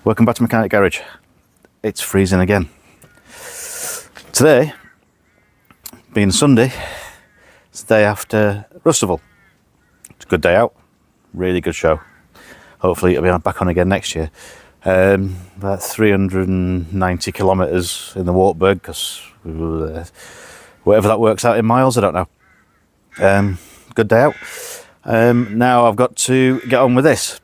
Welcome back to Mechanic Garage. It's freezing again. Today, being Sunday, it's the day after Rustival. It's a good day out, really good show. Hopefully it'll be back on again next year. About 390 kilometres in the Wartburg, because whatever that works out in miles, I don't know. Good day out. Now I've got to get on with this.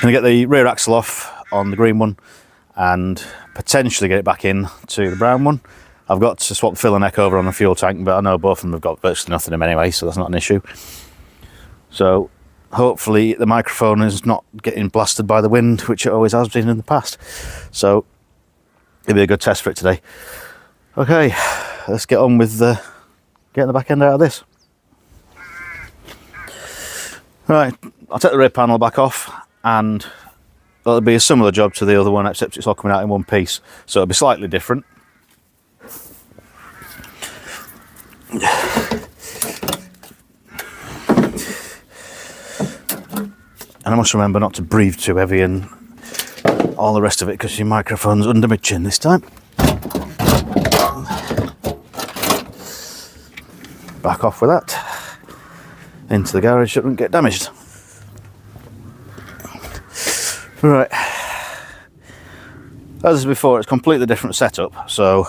Going to get the rear axle off on the green one and potentially get it back in to the brown one. I've got to swap the fill and neck over on the fuel tank, but I know both of them have got virtually nothing in them anyway, so that's not an issue. So hopefully the microphone is not getting blasted by the wind, which it always has been in the past. So it'll be a good test for it today. Okay, let's get on with getting the back end out of this. Right, I'll take the rear panel back off, and it'll be a similar job to the other one, except it's all coming out in one piece, so it'll be slightly different. And I must remember not to breathe too heavy and all the rest of it, because your microphone's under my chin this time. Back off with that. Into the garage so it doesn't get damaged. Right. As before, it's a completely different setup, so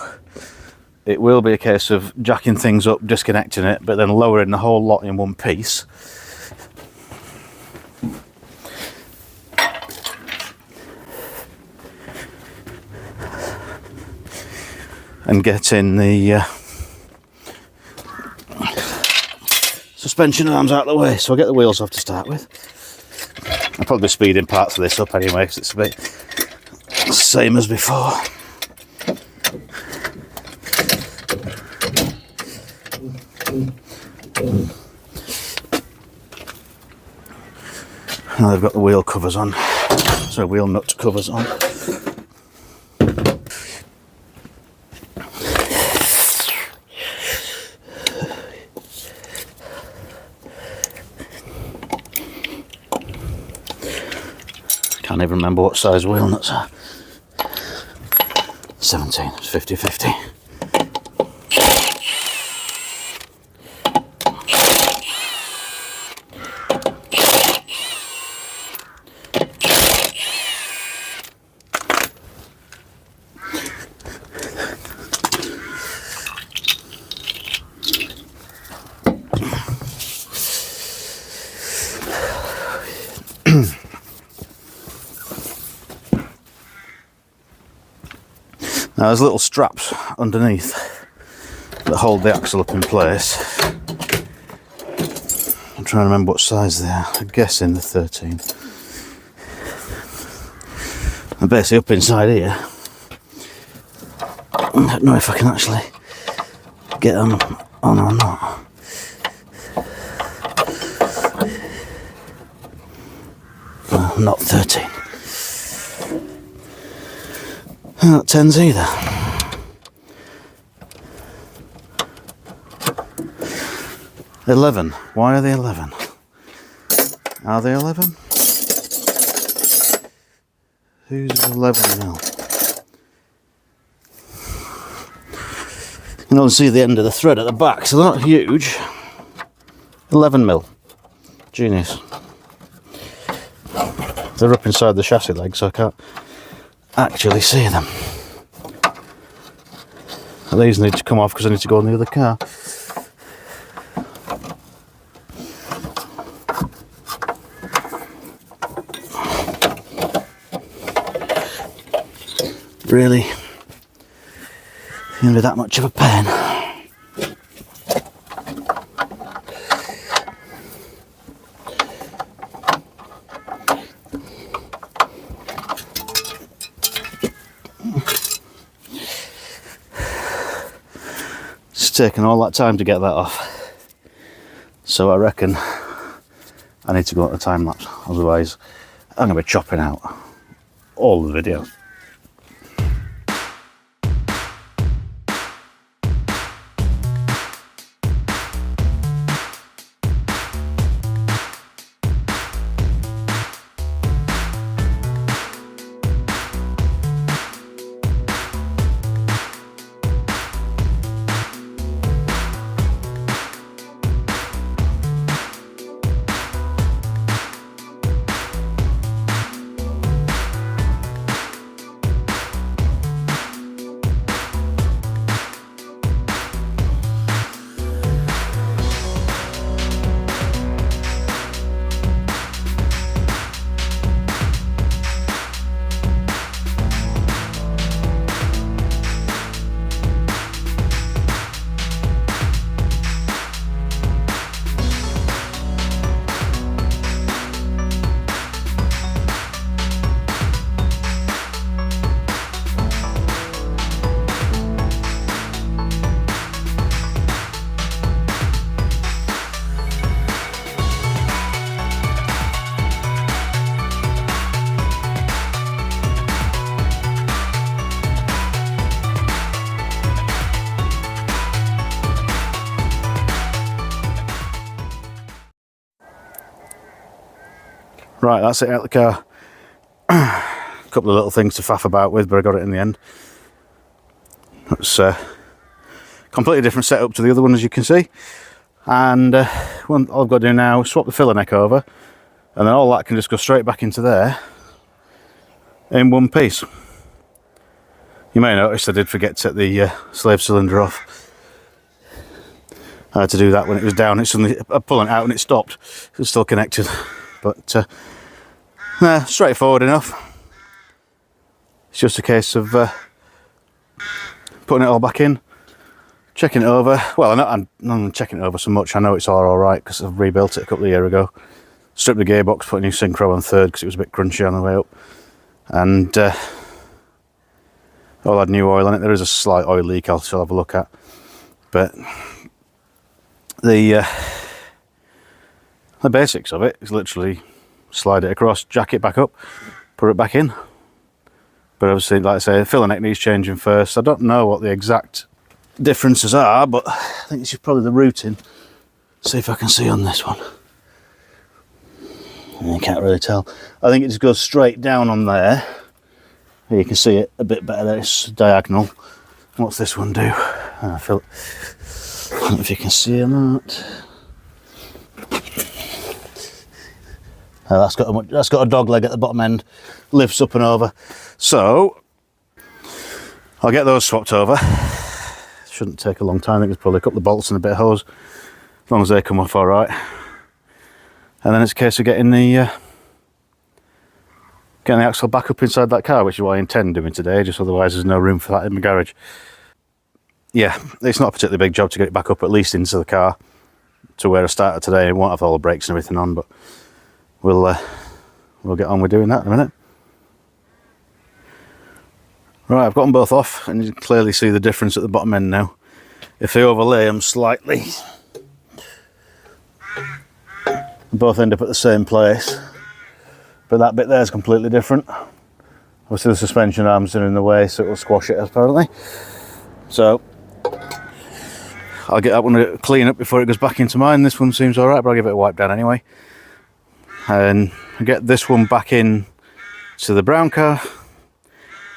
it will be a case of jacking things up, disconnecting it, but then lowering the whole lot in one piece. And getting the suspension arms out of the way, so I'll get the wheels off to start with. I'll probably be speeding parts of this up anyway, because it's a bit the same as before. Now they've got the wheel covers on, so wheel nut covers on. Can't even remember what size wheel nuts are. 17, it's 50-50. Now there's little straps underneath that hold the axle up in place. I'm trying to remember what size they are. I'm guessing the 13. I'm basically up inside here. I don't know if I can actually get them on or not. No, not 13. Not 10s either. $11. Why are they 11? Are they 11? Who's 11 now? You can only see the end of the thread at the back, so they're not huge. 11mm. Genius. They're up inside the chassis leg, so I can't actually see them. These need to come off because I need to go on the other car. Really, gonna be that much of a pain. Taken all that time to get that off, so I reckon I need to go at the time lapse, otherwise I'm going to be chopping out all the video. Right, that's it out the car. A couple of little things to faff about with, but I got it in the end. It's a completely different setup to the other one, as you can see. And all I've got to do now is swap the filler neck over, and then all that can just go straight back into there in one piece. You may notice I did forget to take the slave cylinder off. I had to do that when it was down. It's suddenly pulling it out and it stopped. It was still connected, but straightforward enough. It's just a case of putting it all back in, checking it over. Well, I'm not checking it over so much. I know it's all right because I've rebuilt it a couple of years ago. Stripped the gearbox, put a new synchro on third because it was a bit crunchy on the way up, and all had new oil in it. There is a slight oil leak I'll still have a look at, but the basics of it is literally slide it across, jack it back up, put it back in. But obviously, like I say, the filler neck needs changing first. I don't know what the exact differences are, but I think this is probably the routing. See if I can see on this one. You can't really tell. I think it just goes straight down on there. You can see it a bit better there. It's diagonal. What's this one do? I don't know if you can see or not. That's got a dog leg at the bottom end, lifts up and over. So I'll get those swapped over. Shouldn't take a long time. I think there's probably a couple of bolts and a bit of hose, as long as they come off all right. And then it's a case of getting the axle back up inside that car, which is what I intend doing today. Just otherwise, there's no room for that in my garage. Yeah, it's not a particularly big job to get it back up, at least into the car to where I started today. It won't have all the brakes and everything on, but we'll get on with doing that in a minute. Right, I've got them both off, and you can clearly see the difference at the bottom end now. If they overlay them slightly, they both end up at the same place, but that bit there is completely different. Obviously the suspension arms are in the way, so it will squash it apparently. So I'll get that one to clean up before it goes back into mine. This one seems alright, but I'll give it a wipe down anyway. And get this one back in to the brown car,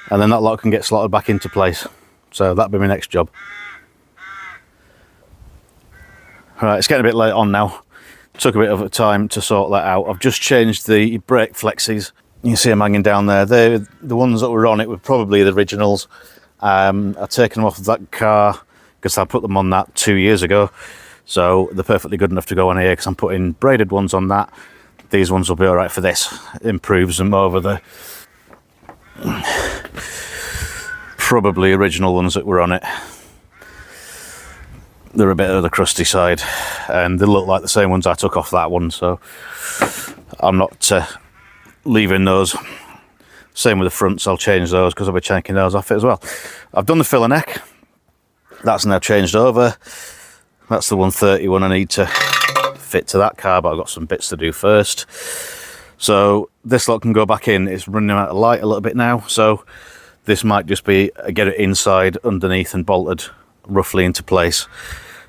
and then that lot can get slotted back into place. So that'll be my next job. Right, it's getting a bit late on now. Took a bit of time to sort that out. I've just changed the brake flexes. You can see them hanging down there. They're the ones that were on it were probably the originals. I've taken them off of that car because I put them on that 2 years ago. So they're perfectly good enough to go on here because I'm putting braided ones on that. These ones will be all right for this. Improves them over the probably original ones that were on it. They're a bit of the crusty side, and they look like the same ones I took off that one, so I'm not leaving those. Same with the fronts, I'll change those because I'll be checking those off it as well. I've done the filler neck. That's now changed over. That's the 130 one I need to fit to that car, but I've got some bits to do first. So this lot can go back in. It's running out of light a little bit now, so this might just be get it inside, underneath and bolted roughly into place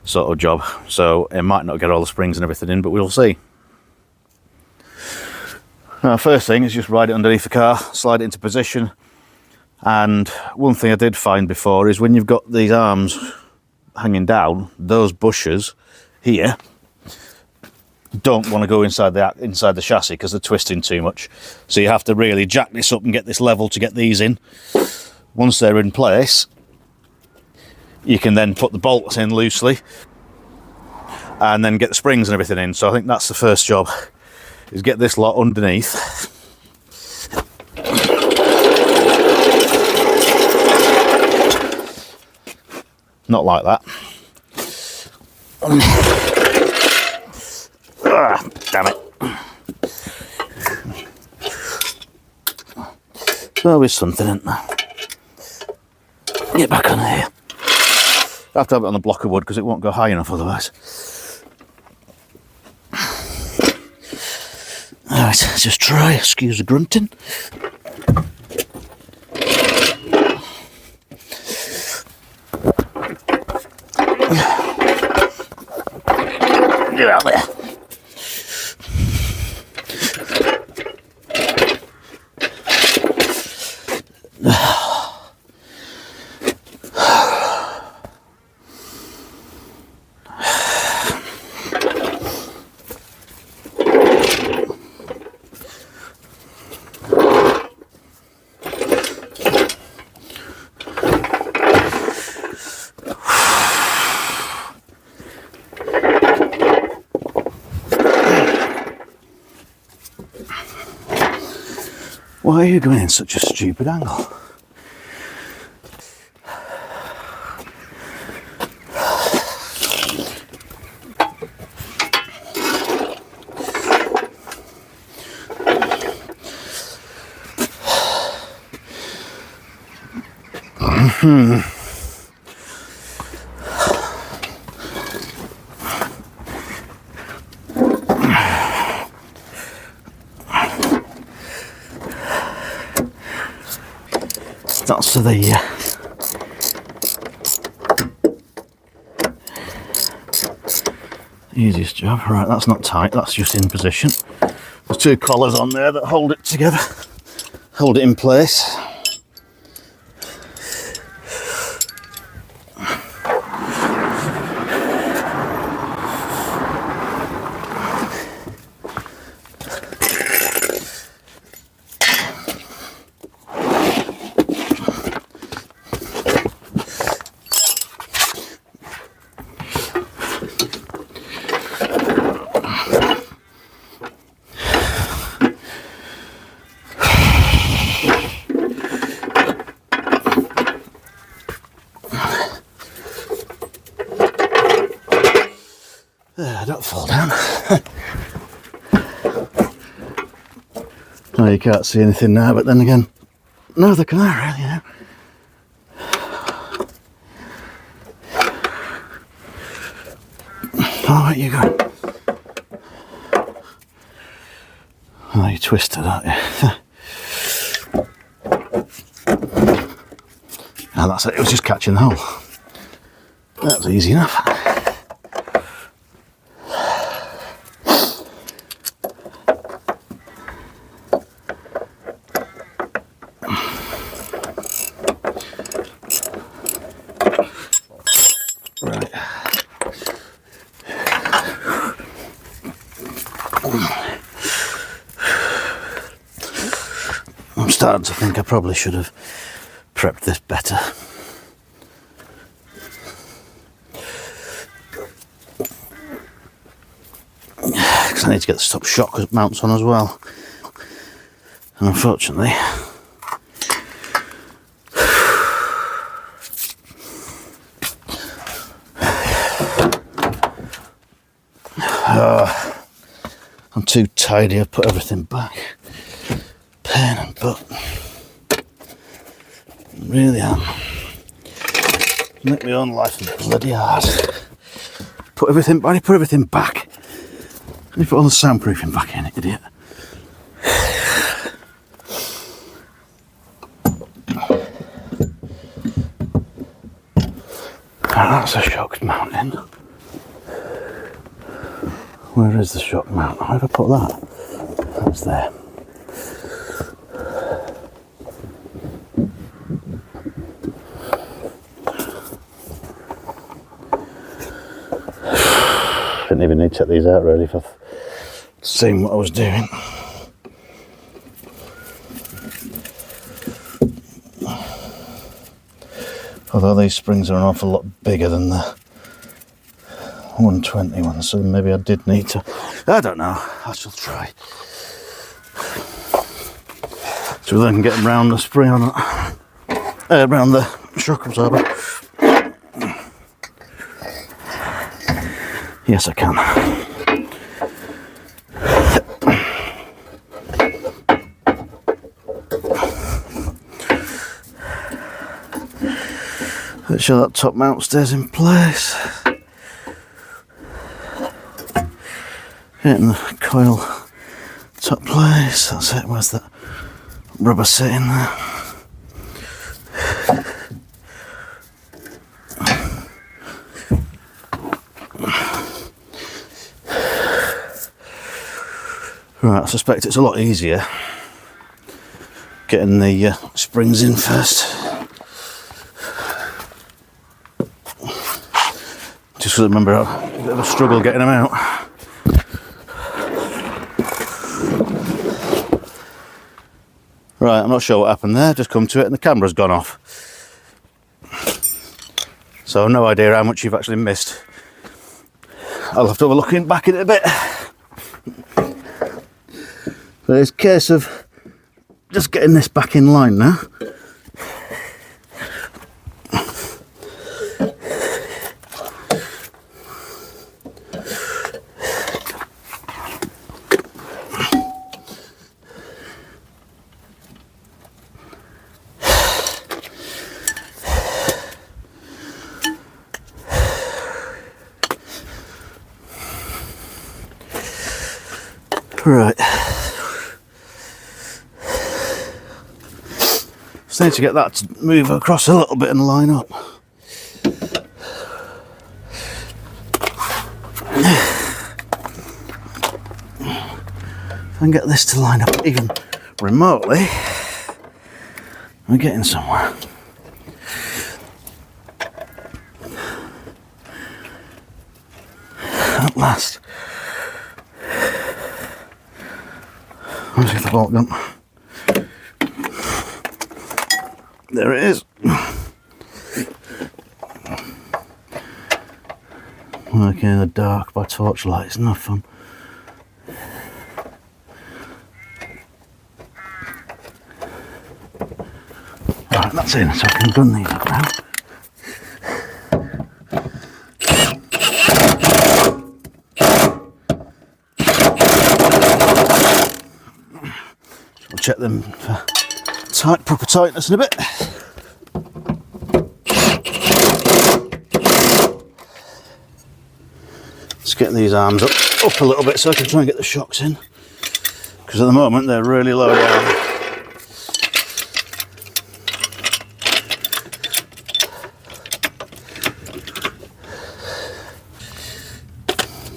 sort of job. So it might not get all the springs and everything in, but we'll see. Now, first thing is just ride it underneath the car, slide it into position. And one thing I did find before is when you've got these arms hanging down, those bushes here don't want to go inside the chassis because they're twisting too much. So you have to really jack this up and get this level to get these in. Once they're in place, you can then put the bolts in loosely and then get the springs and everything in. So I think that's the first job, is get this lot underneath. Not like that. Ah, damn it. There's always something, isn't there? Get back on here. I have to have it on the block of wood because it won't go high enough otherwise. Alright, just try, excuse the grunting. Get out there. Why are you going in such a stupid angle? That's the easiest job. Right, that's not tight, that's just in position. There's two collars on there that hold it together, hold it in place. Don't fall down. Oh, you can't see anything now, but then again, neither can I really now. Oh, where you going? Oh, you twisted, aren't you? And that's it, it was just catching the hole. That was easy enough. Right. I'm starting to think I probably should have prepped this better. Because I need to get the top shock mounts on as well. And unfortunately, I'm too tidy, I've put everything back. Pain and butt. Really am. Make my own life bloody hard. Put everything back. And you put all the soundproofing back in, idiot. That's a shock mount in. Where is the shock mount? How did I put that? That's there. Didn't even need to check these out really if I've seen what I was doing. Although these springs are an awful lot bigger than the 120 ones, so maybe I did need to. I don't know, I shall try. So then I can get them round the spring or not. Round the shock absorber. Yes, I can. Make sure that top mount stays in place. Getting the coil top place, that's it, where's that rubber sitting there? Right, I suspect it's a lot easier getting the springs in first. Just because I remember a bit of a struggle getting them out. Right, I'm not sure what happened there, just come to it and the camera's gone off. So I've no idea how much you've actually missed. I'll have to have a look back at it a bit. So it's a case of just getting this back in line now. Right. Just need to get that to move across a little bit and line up. If I can get this to line up even remotely, we're getting somewhere. At last. Let's get the bolt gun. There it is. Working in the dark by torchlight is no fun. Right, that's in, so I can gun these up now. We'll check them for proper tightness in a bit. Let's get these arms up a little bit so I can try and get the shocks in, because at the moment they're really low down.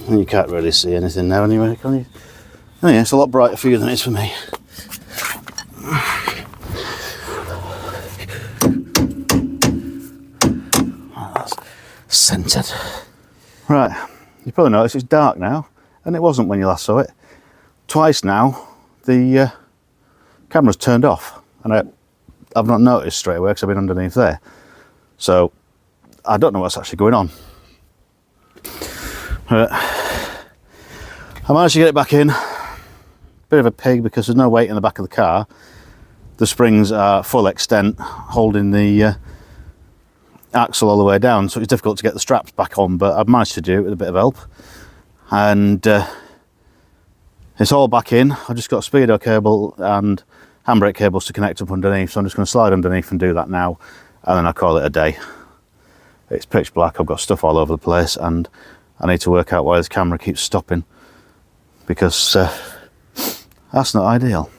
And you can't really see anything now anyway, can you? Oh yeah, it's a lot brighter for you than it is for me. Centered. Right, you probably noticed it's dark now, and it wasn't when you last saw it. Twice now the camera's turned off, and I've not noticed straight away because I've been underneath there, so I don't know what's actually going on. I managed to get it back in. Bit of a pig because there's no weight in the back of the car. The springs are full extent, holding the axle all the way down, so it's difficult to get the straps back on, but I've managed to do it with a bit of help, and it's all back in. I've just got a speedo cable and handbrake cables to connect up underneath, so I'm just going to slide underneath and do that now, and then I'll call it a day. It's pitch black, I've got stuff all over the place, and I need to work out why this camera keeps stopping, because that's not ideal.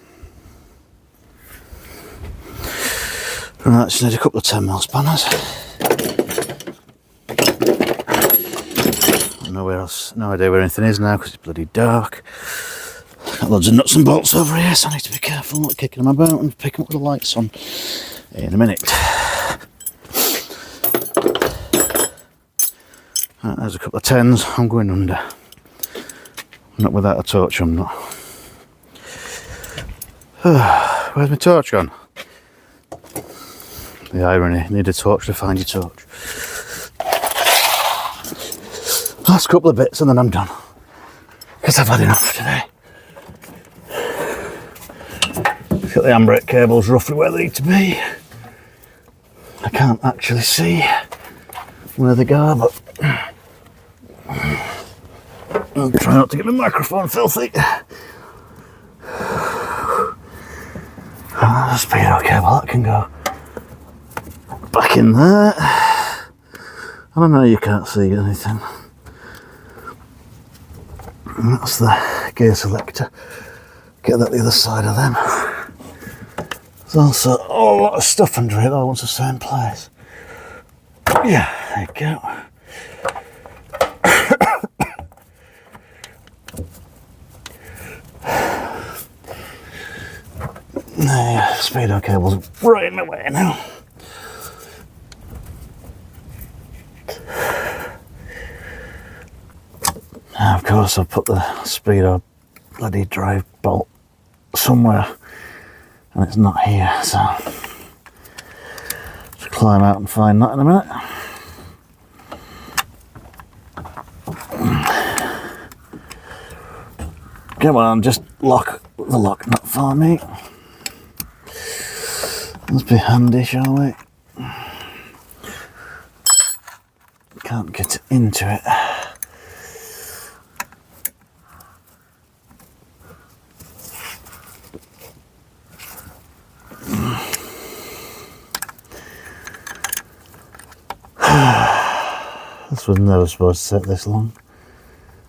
Right, just need a couple of 10mm spanners. No idea where anything is now because it's bloody dark. Got loads of nuts and bolts over here, so I need to be careful not kicking them about and pick them up with the lights on in a minute. Right, there's a couple of 10s. I'm going under. Not without a torch, I'm not. Where's my torch gone? The irony, you need a torch to find your torch. Last couple of bits and then I'm done, because I've had enough today. Got the handbrake cables roughly where they need to be. I can't actually see where they go, but I'll try not to get my microphone filthy. The speedo cable, that can go back in there. And I know you can't see anything. And that's the gear selector. Get that the other side of them. There's also a lot of stuff under it that all wants to stay in place. Yeah, there you go. The speedo cable's right in my way now. Now, of course, I've put the speedo bloody drive bolt somewhere, and it's not here, so just climb out and find that in a minute. Come on, just lock the lock nut for me. Let's be handy, shall we? Can't get into it. This was never supposed to take this long.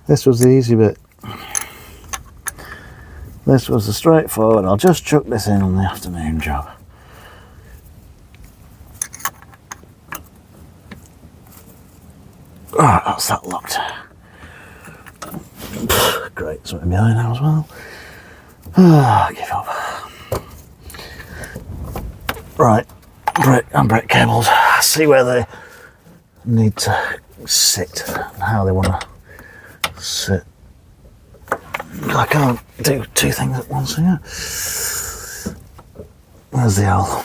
This was the easy bit. This was the straightforward. I'll just chuck this in on the afternoon job. Alright, that's that locked. Great, something behind now as well. Give up. Right, brake and brake cables. See where they need to sit and how they want to sit. I can't do two things at once here. There's the L.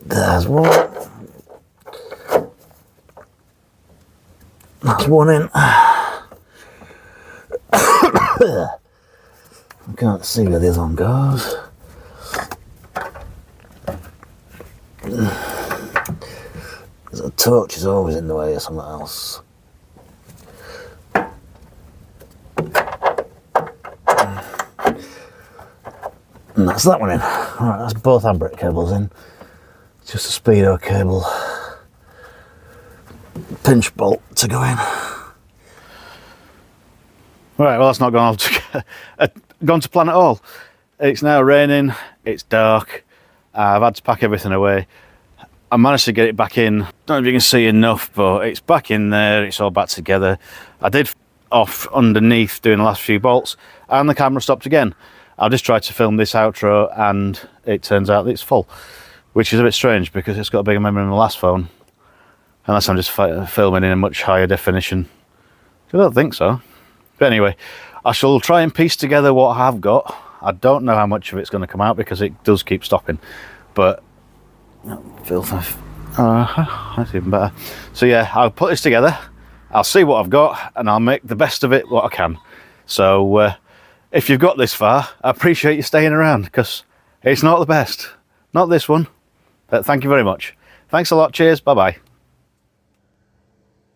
There's one. That's one in. I can't see where the other one goes. The torch is always in the way of something else. And that's that one in. Alright, that's both handbrake cables in. Just a speedo cable. Pinch bolt to go in. Right, well that's not gone to plan at all. It's now raining, it's dark, I've had to pack everything away. I managed to get it back in. Don't know if you can see enough, but it's back in there, it's all back together. I did off underneath doing the last few bolts and the camera stopped again. I just tried to film this outro and it turns out that it's full, which is a bit strange because it's got a bigger memory than the last phone. Unless I'm just filming in a much higher definition. I don't think so. But anyway, I shall try and piece together what I have got. I don't know how much of it's going to come out because it does keep stopping. But, that's even better. So yeah, I'll put this together. I'll see what I've got and I'll make the best of it what I can. So if you've got this far, I appreciate you staying around because it's not the best. Not this one. But thank you very much. Thanks a lot. Cheers. Bye-bye.